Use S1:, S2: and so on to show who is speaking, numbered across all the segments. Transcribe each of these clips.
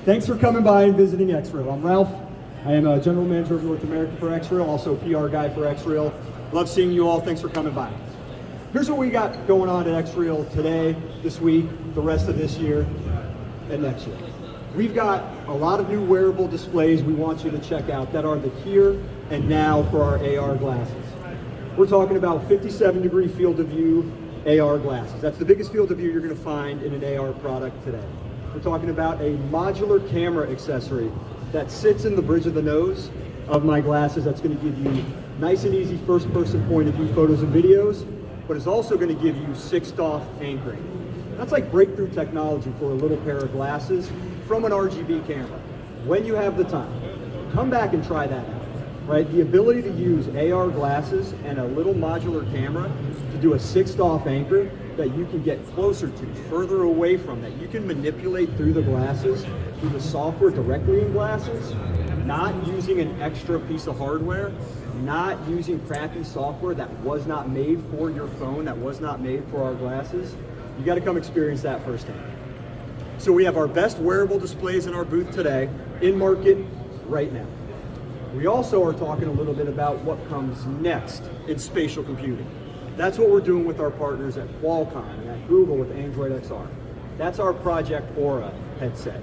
S1: Thanks for coming by and visiting XReal. I'm Ralph. I am a general manager of North America for XReal, also PR guy for XReal. Love seeing you all. Thanks for coming by. Here's what we got going on at XReal today, this week, the rest of this year, and next year. We've got a lot of new wearable displays we want you to check out that are the here and now for our AR glasses. We're talking about 57-degree field of view AR glasses. That's the biggest field of view you're going to find in an AR product today. We're talking about a modular camera accessory that sits in the bridge of the nose of my glasses. That's going to give you nice and easy first-person point of view photos and videos, but it's also going to give you sixth-off anchoring. That's like breakthrough technology for a little pair of glasses from an RGB camera. When you have the time, come back and try that out. Right? The ability to use AR glasses and a little modular camera to do a sixth-off anchor that you can get closer to, further away from, that you can manipulate through the glasses, through the software directly in glasses, not using an extra piece of hardware, not using crappy software that was not made for your phone, that was not made for our glasses. You got to come experience that firsthand. So we have our best wearable displays in our booth today, in market right now. We also are talking a little bit about what comes next in spatial computing. That's what we're doing with our partners at Qualcomm and at Google with Android XR. That's our Project Aurora headset.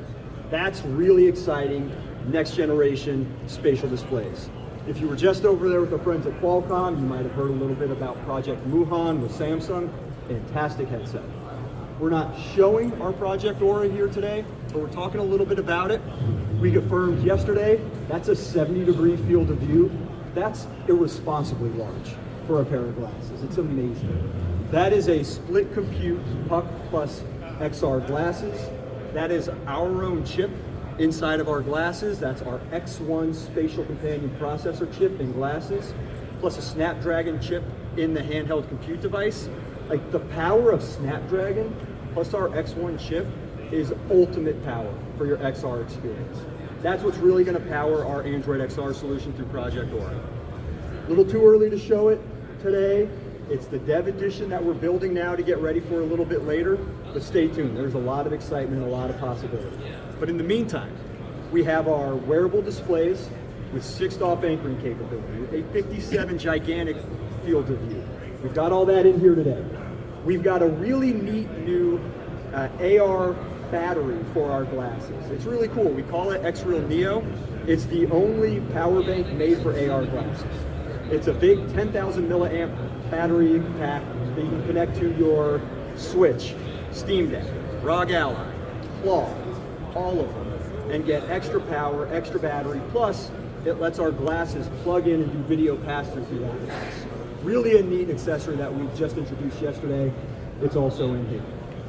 S1: That's really exciting next generation spatial displays. If you were just over there with our friends at Qualcomm, you might have heard a little bit about Project Muhan with Samsung. Fantastic headset. We're not showing our Project Aura here today, but we're talking a little bit about it. We confirmed yesterday, that's a 70-degree field of view. That's irresponsibly large for a pair of glasses. It's amazing. That is a split compute Puck plus XR glasses. That is our own chip inside of our glasses. That's our X1 spatial companion processor chip in glasses, plus a Snapdragon chip in the handheld compute device. Like, the power of Snapdragon plus our X1 chip is ultimate power for your XR experience. That's what's really going to power our Android XR solution through Project Aura. A little too early to show it today. It's the dev edition that we're building now to get ready for a little bit later, but stay tuned. There's a lot of excitement, a lot of possibility. But in the meantime, we have our wearable displays with sixth-off anchoring capability, a 57 gigantic field of view. We've got all that in here today. We've got a really neat new AR battery for our glasses. It's really cool. We call it XReal Neo. It's the only power bank made for AR glasses. It's a big 10,000 milliamp battery pack that you can connect to your Switch, Steam Deck, ROG Ally, Claw, all of them, and get extra power, extra battery, plus it lets our glasses plug in and do video pass-through through that device. Really a neat accessory that we just introduced yesterday. It's also in here.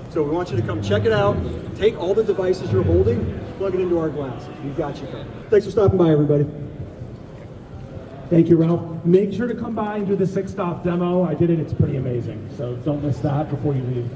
S1: So we want you to come check it out, take all the devices you're holding, plug it into our glasses. We've got you covered. Thanks for stopping by, everybody.
S2: Thank you, Ralph. Make sure to come by and do the sixth-off demo. I did it, it's pretty amazing. So don't miss that before you leave.